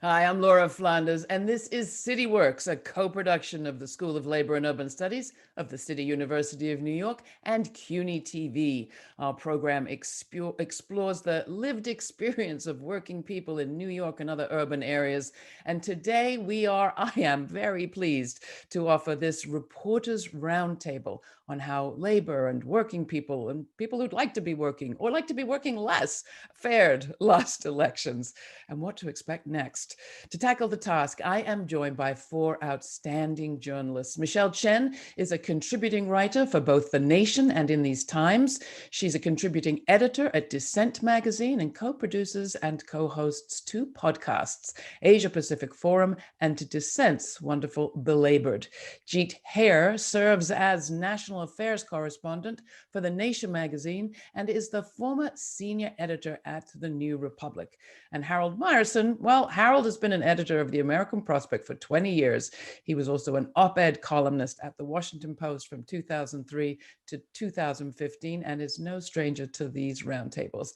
Hi, I'm Laura Flanders, and this is CityWorks, a co-production of the School of Labor and Urban Studies of the City University of New York and CUNY TV. Our program explores the lived experience of working people in New York and other urban areas. And today I am very pleased to offer this Reporters Roundtable on how labor and working people and people who'd like to be working or like to be working less fared last elections and what to expect next. To tackle the task, I am joined by four outstanding journalists. Michelle Chen is a contributing writer for both The Nation and In These Times. She's a contributing editor at Dissent magazine and co-produces and co-hosts two podcasts, Asia Pacific Forum and Dissent's wonderful Belabored. Jeet Hare serves as national affairs correspondent for The Nation magazine and is the former senior editor at The New Republic. And Harold Meyerson, well, Harold has been an editor of the American Prospect for 20 years. He was also an op-ed columnist at the Washington Post from 2003 to 2015 and is no stranger to these roundtables.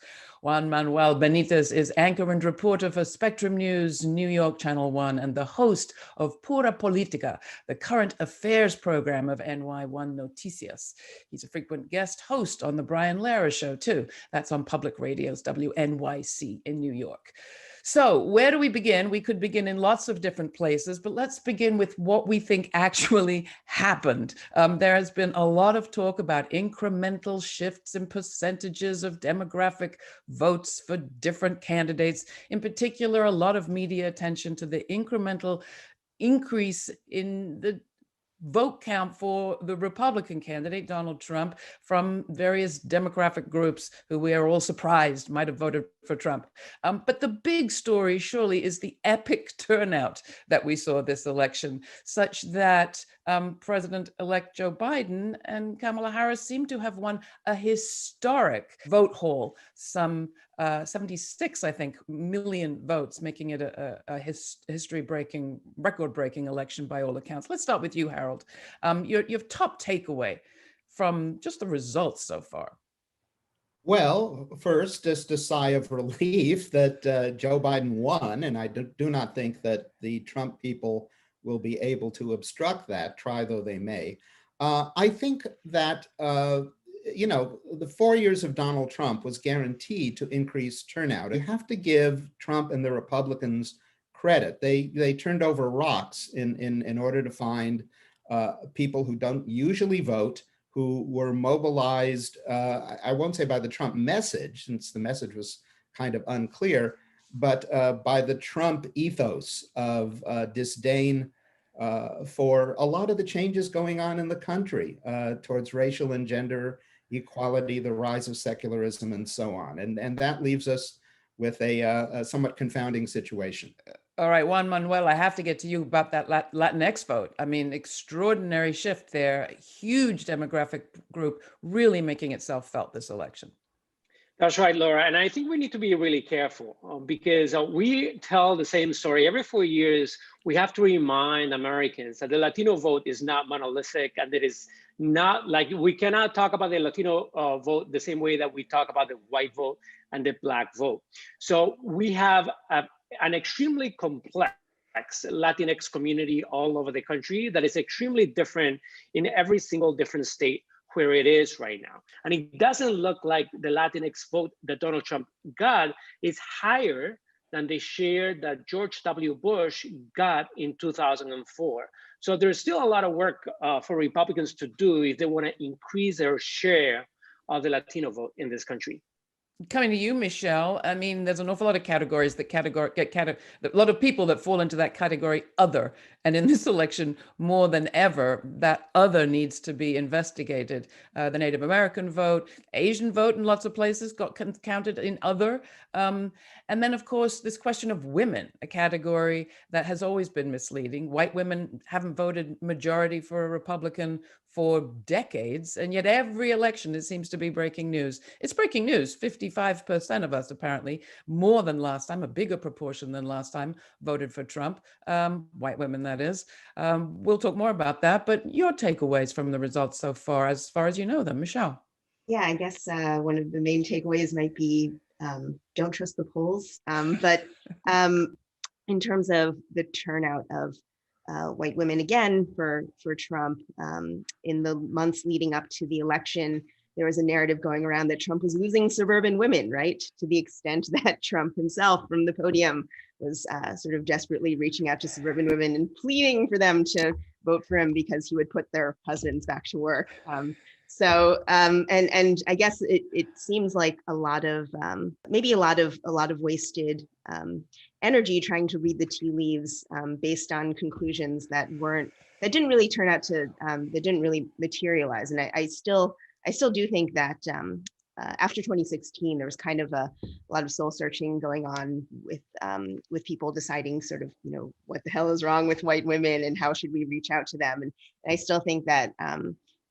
Juan Manuel Benitez is anchor and reporter for Spectrum News, New York Channel 1, and the host of Pura Politica, the current affairs program of NY1 Noticias. He's a frequent guest host on the Brian Lehrer Show, too. That's on Public Radio's WNYC in New York. So where do we begin? We could begin in lots of different places, but let's begin with what we think actually happened. There has been a lot of talk about incremental shifts in percentages of demographic votes for different candidates. In particular, a lot of media attention to the incremental increase in the vote count for the Republican candidate, Donald Trump, from various demographic groups who we are all surprised might have voted for Trump. But the big story surely is the epic turnout that we saw this election, such that President-elect Joe Biden and Kamala Harris seem to have won a historic vote haul, some 76, I think, million votes, making it a history-breaking, record-breaking election by all accounts. Let's start with you, Harold. Your top takeaway from just the results so far. Well, first, just a sigh of relief that Joe Biden won, and I do not think that the Trump people will be able to obstruct that, try though they may. I think that the 4 years of Donald Trump was guaranteed to increase turnout. You have to give Trump and the Republicans credit. They turned over rocks in order to find people who don't usually vote, who were mobilized, I won't say by the Trump message, since the message was kind of unclear, but by the Trump ethos of disdain for a lot of the changes going on in the country towards racial and gender equality, the rise of secularism, and so on. And that leaves us with a somewhat confounding situation. All right, Juan Manuel, I have to get to you about that Latinx vote. I mean, extraordinary shift there, huge demographic group really making itself felt this election. That's right, Laura. And I think we need to be really careful because we tell the same story. Every 4 years, we have to remind Americans that the Latino vote is not monolithic, and it is not like we cannot talk about the Latino vote the same way that we talk about the white vote and the Black vote. So we have an extremely complex Latinx community all over the country that is extremely different in every single different state where it is right now. And it doesn't look like the Latinx vote that Donald Trump got is higher than the share that George W. Bush got in 2004. So there's still a lot of work for Republicans to do if they want to increase their share of the Latino vote in this country. Coming to you, Michelle, I mean, there's an awful lot of categories that a lot of people that fall into that category other. And in this election, more than ever, that other needs to be investigated. The Native American vote, Asian vote in lots of places got counted in other. And then, of course, this question of women, a category that has always been misleading. White women haven't voted majority for a Republican for decades, and yet every election it seems to be breaking news. It's breaking news. 55% of us, apparently, more than last time, a bigger proportion than last time, voted for Trump. White women, that is. We'll talk more about that, but your takeaways from the results so far as you know them, Michelle. Yeah, I guess one of the main takeaways might be don't trust the polls, but in terms of the turnout of white women again for Trump. In the months leading up to the election, there was a narrative going around that Trump was losing suburban women, right? To the extent that Trump himself from the podium was sort of desperately reaching out to suburban women and pleading for them to vote for him because he would put their husbands back to work. And I guess it seems like a lot of maybe a lot of wasted energy trying to read the tea leaves based on conclusions that didn't really turn out to that didn't really materialize. And I still do think that after 2016, there was kind of a lot of soul searching going on with people deciding sort of, what the hell is wrong with white women and how should we reach out to them. And I still think that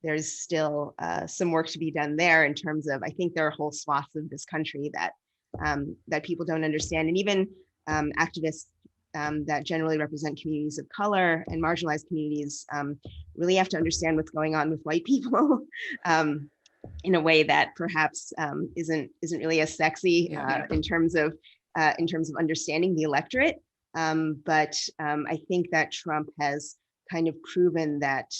there's still some work to be done there in terms of, I think there are whole swaths of this country that people don't understand. And even activists that generally represent communities of color and marginalized communities really have to understand what's going on with white people in a way that perhaps isn't really as sexy in terms of understanding the electorate. But I think that Trump has kind of proven that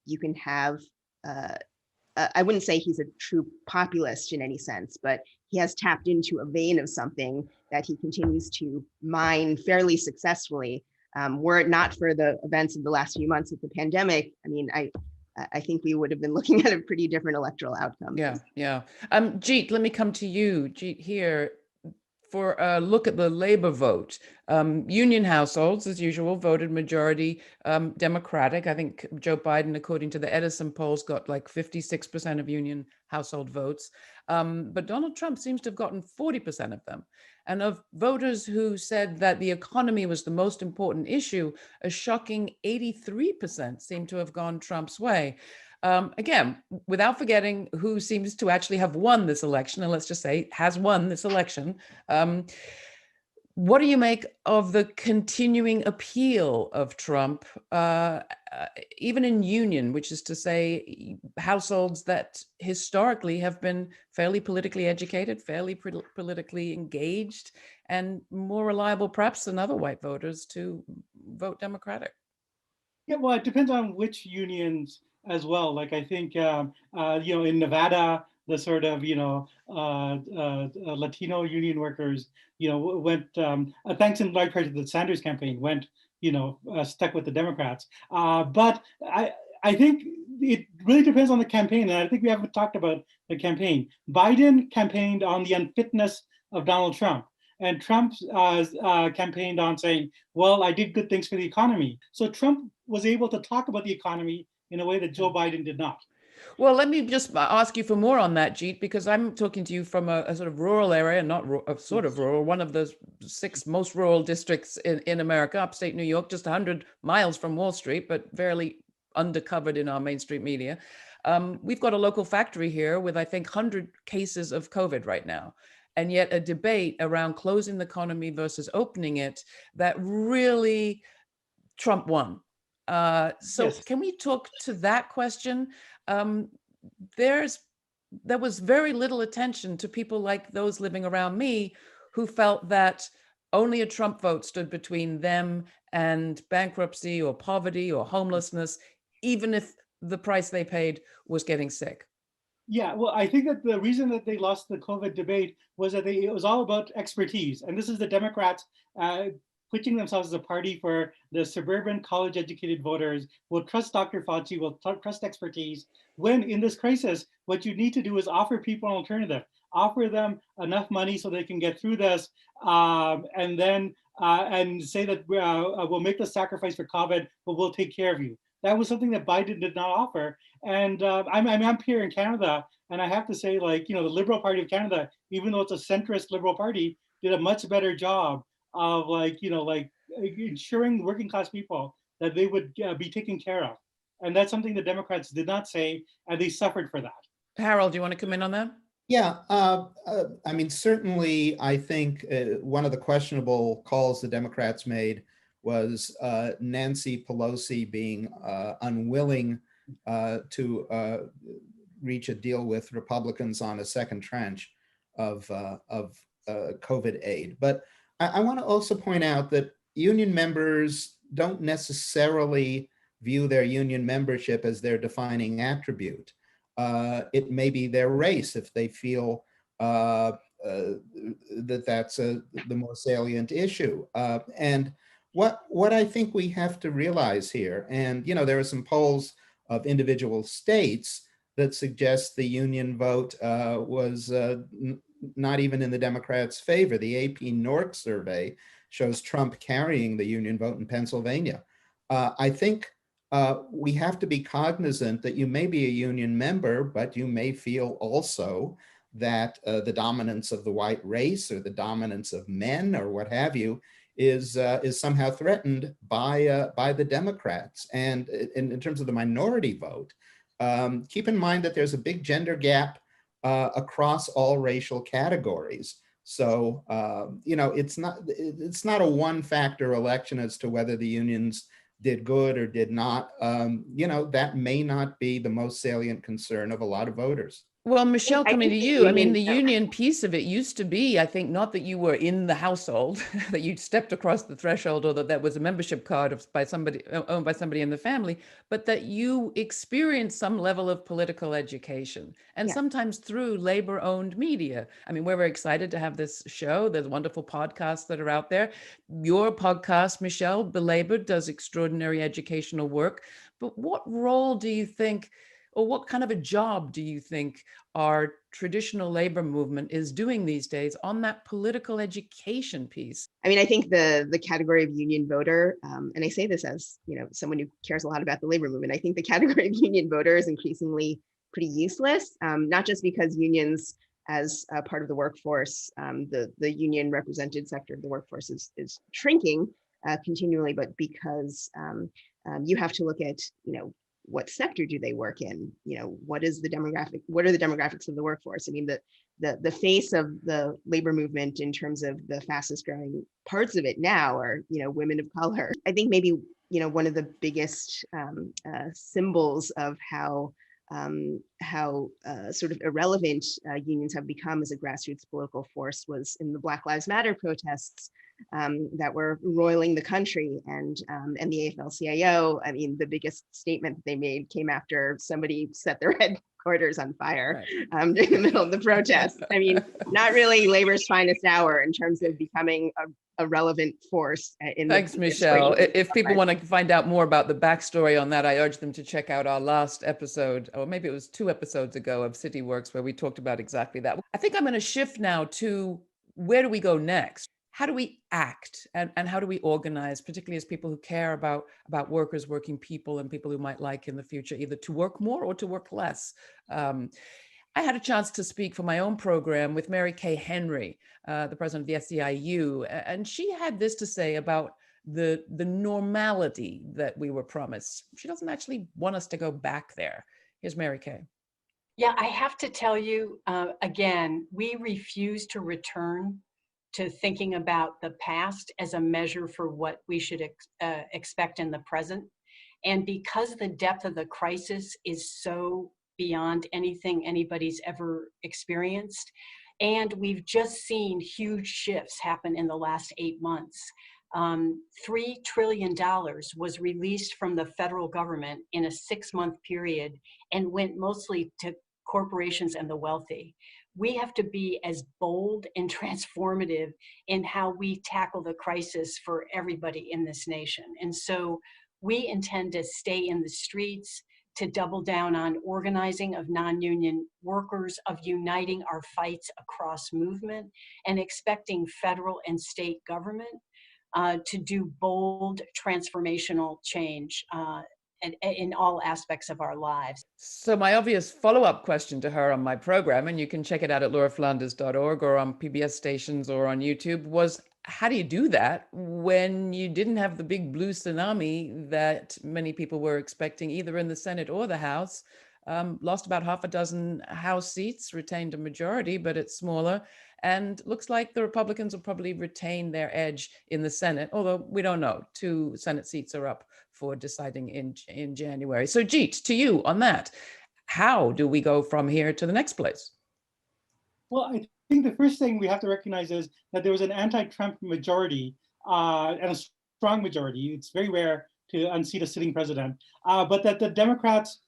you can have, I wouldn't say he's a true populist in any sense, but he has tapped into a vein of something that he continues to mine fairly successfully. Were it not for the events of the last few months of the pandemic, I mean, I think we would have been looking at a pretty different electoral outcome. Yeah. Jeet, let me come to you. Jeet, here for a look at the labor vote. Union households, as usual, voted majority Democratic. I think Joe Biden, according to the Edison polls, got like 56% of union household votes. But Donald Trump seems to have gotten 40% of them. And of voters who said that the economy was the most important issue, a shocking 83% seem to have gone Trump's way. Again, without forgetting who seems to actually have won this election, and let's just say has won this election. What do you make of the continuing appeal of Trump, even in union, which is to say households that historically have been fairly politically educated, fairly politically engaged, and more reliable perhaps than other white voters to vote Democratic? Yeah, well, it depends on which unions as well. Like I think, in Nevada, the sort of, Latino union workers, went, thanks in large part to the Sanders campaign, went, stuck with the Democrats. But I think it really depends on the campaign. And I think we haven't talked about the campaign. Biden campaigned on the unfitness of Donald Trump. And Trump campaigned on saying, well, I did good things for the economy. So Trump was able to talk about the economy in a way that Joe Biden did not. Well, let me just ask you for more on that, Jeet, because I'm talking to you from a sort of rural area, not a sort of rural, one of the 6 most rural districts in America, upstate New York, just 100 miles from Wall Street, but barely undercovered in our mainstream media. We've got a local factory here with, I think, 100 cases of COVID right now. And yet a debate around closing the economy versus opening it that really Trump won. So yes. Can we talk to that question? There was very little attention to people like those living around me who felt that only a Trump vote stood between them and bankruptcy or poverty or homelessness, even if the price they paid was getting sick. Yeah, well, I think that the reason that they lost the COVID debate was that it was all about expertise. And this is the Democrats pitching themselves as a party for the suburban college-educated voters will trust Dr. Fauci, will trust expertise. When in this crisis, what you need to do is offer people an alternative, offer them enough money so they can get through this, and then and say that we'll make the sacrifice for COVID, but we'll take care of you. That was something that Biden did not offer. And I'm here in Canada, and I have to say, the Liberal Party of Canada, even though it's a centrist Liberal Party, did a much better job of ensuring working class people that they would be taken care of. And that's something the Democrats did not say, and they suffered for that. Harold, do you want to come in on that? Yeah, I mean, certainly, I think one of the questionable calls the Democrats made was Nancy Pelosi being unwilling to reach a deal with Republicans on a second tranche of COVID aid. But I want to also point out that union members don't necessarily view their union membership as their defining attribute. It may be their race if they feel that that's the more salient issue. And what I think we have to realize here, and there are some polls of individual states that suggest the union vote was not even in the Democrats' favor. The AP NORC survey shows Trump carrying the union vote in Pennsylvania. I think we have to be cognizant that you may be a union member, but you may feel also that the dominance of the white race or the dominance of men or what have you is somehow threatened by the Democrats. And in terms of the minority vote, keep in mind that there's a big gender gap across all racial categories. So it's not a one factor election as to whether the unions did good or did not. That may not be the most salient concern of a lot of voters. Well, Michelle, I coming to think the you, I mean, the union- union piece of it used to be, I think, not that you were in the household, that you stepped across the threshold, or that was a membership card by somebody owned by somebody in the family, but that you experienced some level of political education, and Yeah. sometimes through labor-owned media. I mean, we're very excited to have this show. There's wonderful podcasts that are out there. Your podcast, Michelle, Belabored, does extraordinary educational work. But what role do you think, or what kind of a job do you think our traditional labor movement is doing these days on that political education piece? I mean, I think the category of union voter, and I say this as someone who cares a lot about the labor movement, I think the category of union voter is increasingly pretty useless, not just because unions as a part of the workforce, the union represented sector of the workforce is shrinking continually, but because you have to look at, what sector do they work in? What are the demographics of the workforce? I mean, the face of the labor movement in terms of the fastest growing parts of it now are, women of color. I think maybe, one of the biggest symbols of how sort of irrelevant unions have become as a grassroots political force was in the Black Lives Matter protests that were roiling the country, and the AFL-CIO. I mean, the biggest statement that they made came after somebody set their headquarters on fire during the middle of the protest. I mean, not really labor's finest hour in terms of becoming a relevant force in Thanks, Michelle. If people want to find out more about the backstory on that, I urge them to check out our last episode, or maybe it was 2 episodes ago, of City Works, where we talked about exactly that. I think I'm going to shift now to where do we go next? How do we act, and how do we organize, particularly as people who care about workers, working people, and people who might like in the future either to work more or to work less? I had a chance to speak for my own program with Mary Kay Henry, the president of the SEIU, and she had this to say about the normality that we were promised. She doesn't actually want us to go back there. Here's Mary Kay. Yeah, I have to tell you, again, we refuse to return to thinking about the past as a measure for what we should expect in the present. And because the depth of the crisis is so beyond anything anybody's ever experienced, and we've just seen huge shifts happen in the last 8 months. $3 trillion was released from the federal government in a 6-month period and went mostly to corporations and the wealthy. We have to be as bold and transformative in how we tackle the crisis for everybody in this nation. And so we intend to stay in the streets, to double down on organizing of non-union workers, of uniting our fights across movement, and expecting federal and state government to do bold transformational change in all aspects of our lives. So my obvious follow-up question to her on my program, and you can check it out at lauraflanders.org or on PBS stations or on YouTube, was how do you do that when you didn't have the big blue tsunami that many people were expecting, either in the Senate or the House? Lost about half a dozen House seats, retained a majority, but it's smaller. And looks like the Republicans will probably retain their edge in the Senate, although we don't know. 2 Senate seats are up for deciding in January. So Jeet, to you on that, how do we go from here to the next place? Well, I think the first thing we have to recognize is that there was an anti-Trump majority and a strong majority. It's very rare to unseat a sitting president, but that the Democrats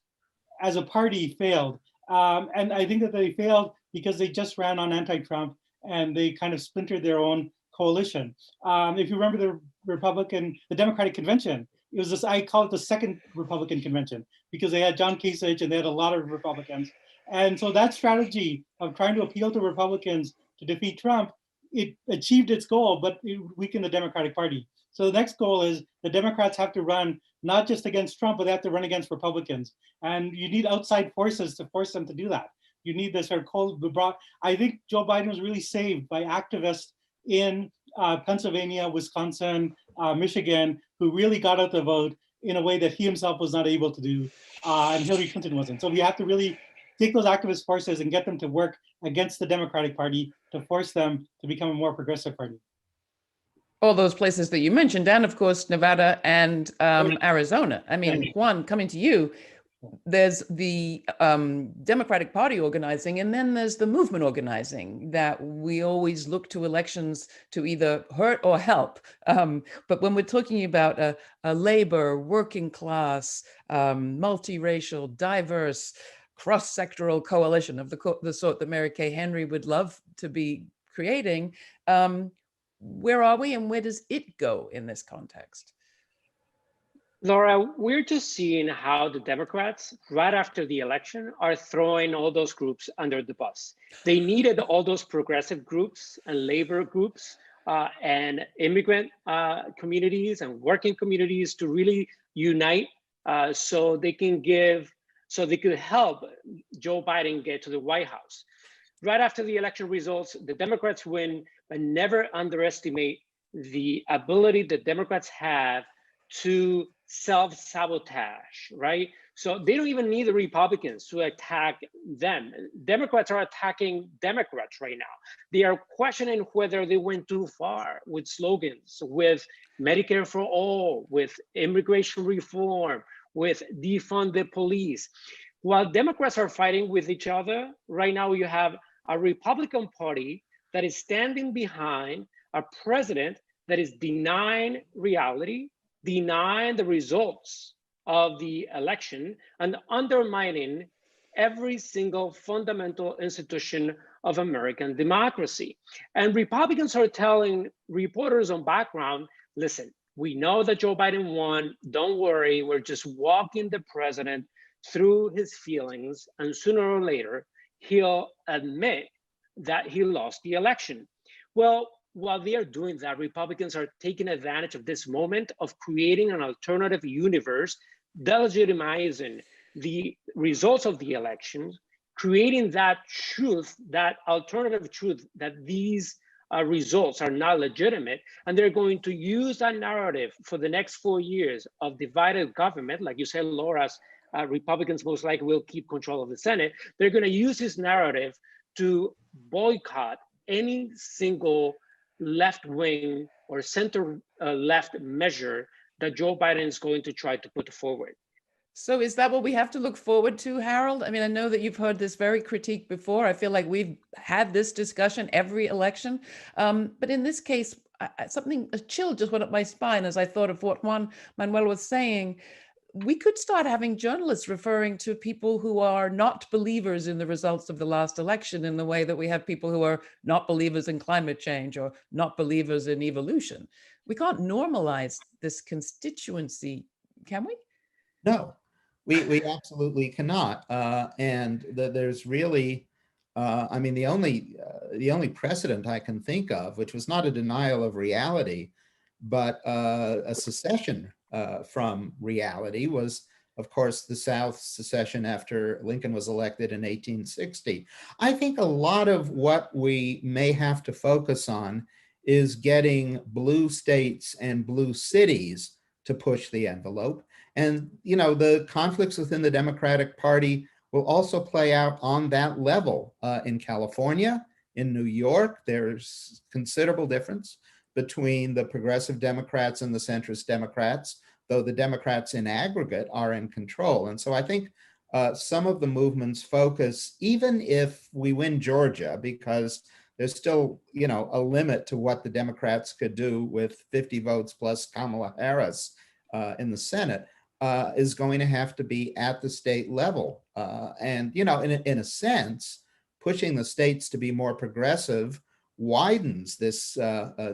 as a party failed. And I think that they failed because they just ran on anti-Trump and they kind of splintered their own coalition. If you remember the Democratic convention, it was this, I call it the second Republican convention, because they had John Kasich and they had a lot of Republicans. And so that strategy of trying to appeal to Republicans to defeat Trump, it achieved its goal, but it weakened the Democratic Party. So the next goal is the Democrats have to run not just against Trump, but they have to run against Republicans. And you need outside forces to force them to do that. You need this sort of cold, I think Joe Biden was really saved by activists in Pennsylvania, Wisconsin, Michigan, who really got out the vote in a way that he himself was not able to do, and Hillary Clinton wasn't. So we have to really take those activist forces and get them to work against the Democratic Party to force them to become a more progressive party. All those places that you mentioned, and of course, Nevada and Arizona. I mean, Juan, coming to you, there's the Democratic Party organizing, and then there's the movement organizing that we always look to elections to either hurt or help. But when we're talking about a labor, working class, multiracial, diverse, cross-sectoral coalition of the sort that Mary Kay Henry would love to be creating, where are we and where does it go in this context? Laura, we're just seeing how the Democrats, right after the election, are throwing all those groups under the bus. They needed all those progressive groups and labor groups and immigrant communities and working communities to really unite so they could help Joe Biden get to the White House. Right after the election results, the Democrats win, but never underestimate the ability the Democrats have to self-sabotage, right? So they don't even need the Republicans to attack them. Democrats are attacking Democrats right now. They are questioning whether they went too far with slogans, with Medicare for all, with immigration reform, with defund the police. While Democrats are fighting with each other, right now you have a Republican Party that is standing behind a president that is denying reality, denying the results of the election, and undermining every single fundamental institution of American democracy. And Republicans are telling reporters on background, listen, we know that Joe Biden won, don't worry, we're just walking the president through his feelings, and sooner or later, he'll admit that he lost the election. Well, while they are doing that, Republicans are taking advantage of this moment of creating an alternative universe, delegitimizing the results of the election, creating that truth, that alternative truth, that these results are not legitimate. And they're going to use that narrative for the next 4 years of divided government. Like you said, Laura's Republicans most likely will keep control of the Senate. They're going to use this narrative to boycott any single left-wing or center-left measure that Joe Biden is going to try to put forward. So is that what we have to look forward to, Harold? I mean, I know that you've heard this very critique before. I feel like we've had this discussion every election. But in this case, a chill just went up my spine as I thought of what Juan Manuel was saying. We could start having journalists referring to people who are not believers in the results of the last election in the way that we have people who are not believers in climate change or not believers in evolution. We can't normalize this constituency, can we? No, we absolutely cannot. And there's really, I mean, the only precedent I can think of, which was not a denial of reality, but a secession from reality, was, of course, the South's secession after Lincoln was elected in 1860. I think a lot of what we may have to focus on is getting blue states and blue cities to push the envelope. And, you know, the conflicts within the Democratic Party will also play out on that level. In California, in New York, there's considerable difference between the progressive Democrats and the centrist Democrats, though the Democrats in aggregate are in control. And so I think some of the movement's focus, even if we win Georgia, because there's still, a limit to what the Democrats could do with 50 votes plus Kamala Harris in the Senate, is going to have to be at the state level. And, in a sense, pushing the states to be more progressive widens this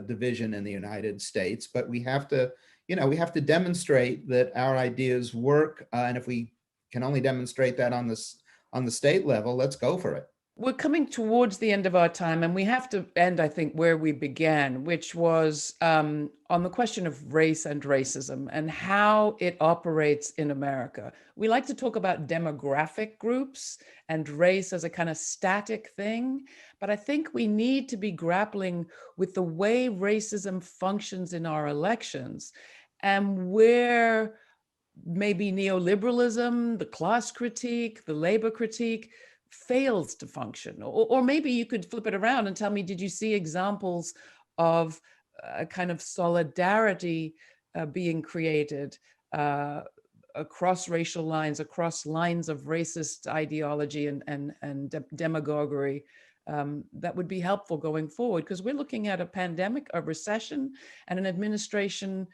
division in the United States. But we have to, demonstrate that our ideas work. And if we can only demonstrate that on the state level, let's go for it. We're coming towards the end of our time, and we have to end, I think, where we began, which was on the question of race and racism and how it operates in America. We like to talk about demographic groups and race as a kind of static thing, but I think we need to be grappling with the way racism functions in our elections and where maybe neoliberalism, the class critique, the labor critique fails to function. Or maybe you could flip it around and tell me, did you see examples of a kind of solidarity being created across racial lines, across lines of racist ideology and demagoguery that would be helpful going forward? Because we're looking at a pandemic, a recession, and an administration,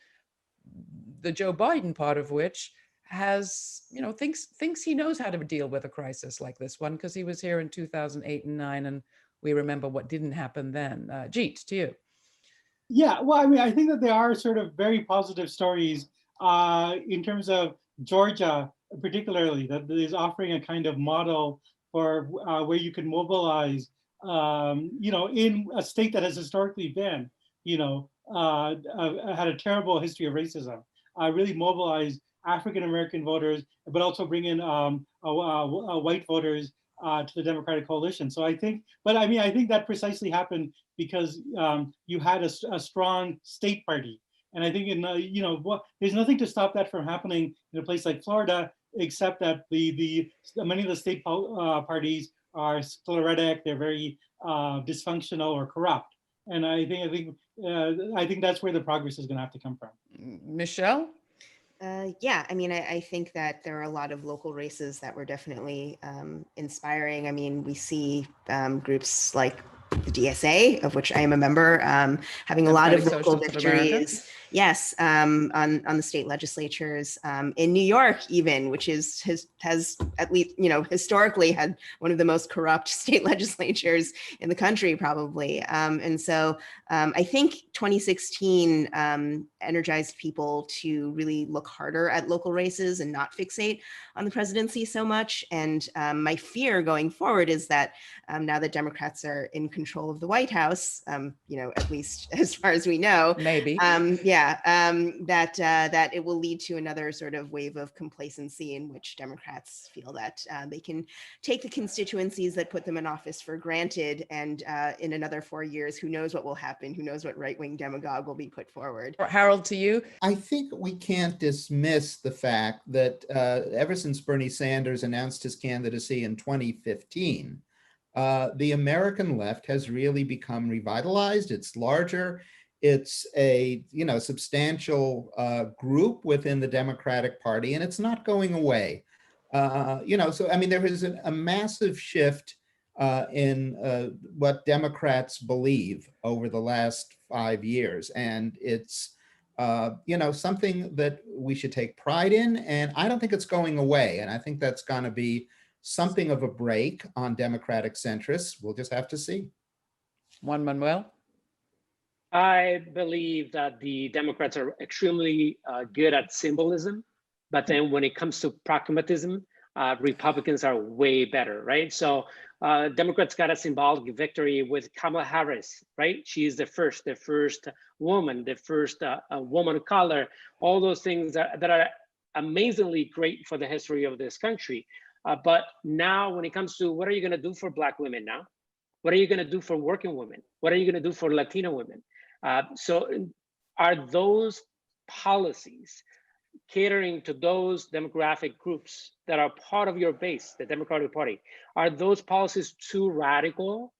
the Joe Biden part of which has, thinks he knows how to deal with a crisis like this one, because he was here in 2008 and 9, and we remember what didn't happen then. Jeet, to you. Yeah, well, I mean, I think that there are sort of very positive stories in terms of Georgia, particularly, that is offering a kind of model for where you can mobilize, in a state that has historically been, had a terrible history of racism, really mobilize African-American voters, but also bring in white voters to the Democratic coalition. So I think that precisely happened because you had a strong state party. And I think, there's nothing to stop that from happening in a place like Florida, except that many of the state parties are sclerotic, they're very dysfunctional or corrupt. And I think that's where the progress is going to have to come from. Michelle? Yeah, I mean, I think that there are a lot of local races that were definitely inspiring. I mean, we see groups like the DSA, of which I am a member, having a lot of local victories. Yes, on the state legislatures in New York, even, which has at least historically had one of the most corrupt state legislatures in the country, probably. And so I think 2016 energized people to really look harder at local races and not fixate on the presidency so much. And my fear going forward is that now that Democrats are in control of the White House, at least as far as we know, maybe, that it will lead to another sort of wave of complacency in which Democrats feel that they can take the constituencies that put them in office for granted, and in another 4 years, who knows what will happen? Who knows what right-wing demagogue will be put forward? Harold, to you. I think we can't dismiss the fact that ever since Bernie Sanders announced his candidacy in 2015, the American left has really become revitalized. It's larger. It's a substantial group within the Democratic Party, and it's not going away. So I mean, there is a massive shift in what Democrats believe over the last 5 years, and it's something that we should take pride in. And I don't think it's going away. And I think that's going to be something of a break on Democratic centrists. We'll just have to see. Juan Manuel? I believe that the Democrats are extremely good at symbolism, but then when it comes to pragmatism, Republicans are way better, right? So Democrats got a symbolic victory with Kamala Harris, right? She is the first woman, the first woman of color, all those things that are amazingly great for the history of this country. But now when it comes to what are you gonna do for Black women now? What are you gonna do for working women? What are you gonna do for Latino women? So are those policies catering to those demographic groups that are part of your base, the Democratic Party? Are those policies too radical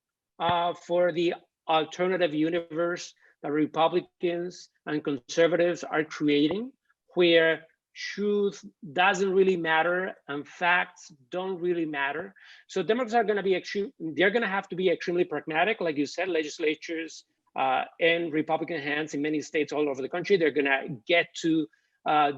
for the alternative universe that Republicans and conservatives are creating, where truth doesn't really matter and facts don't really matter. So Democrats are going to be they're going to have to be extremely pragmatic, like you said. Legislatures in Republican hands in many states all over the country. They're going to get to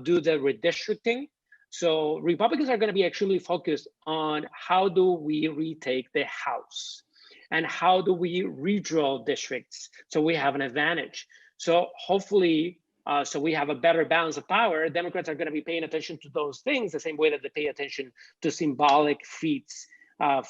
do the redistricting. So Republicans are going to be extremely focused on how do we retake the House and how do we redraw districts so we have an advantage. So hopefully, so we have a better balance of power. Democrats are going to be paying attention to those things the same way that they pay attention to symbolic feats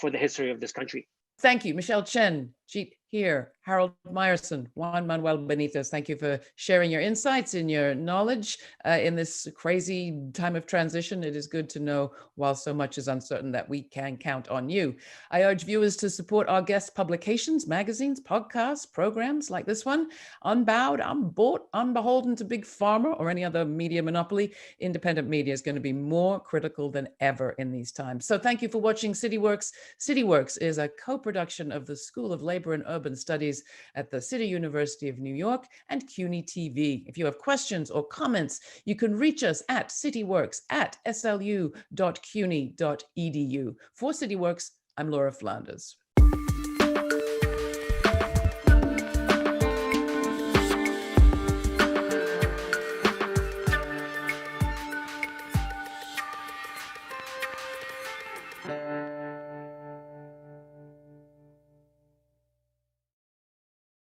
for the history of this country. Thank you, Michelle Chen, Jeet here, Harold Meyerson, Juan Manuel Benitez. Thank you for sharing your insights and your knowledge in this crazy time of transition. It is good to know, while so much is uncertain, that we can count on you. I urge viewers to support our guest publications, magazines, podcasts, programs like this one. Unbowed, unbought, unbeholden to big pharma or any other media monopoly, independent media is going to be more critical than ever in these times. So thank you for watching CityWorks. CityWorks is a co-production of the School of Labor and Urban Studies at the City University of New York and CUNY TV. If you have questions or comments, you can reach us at cityworks@slu.cuny.edu. For CityWorks, I'm Laura Flanders.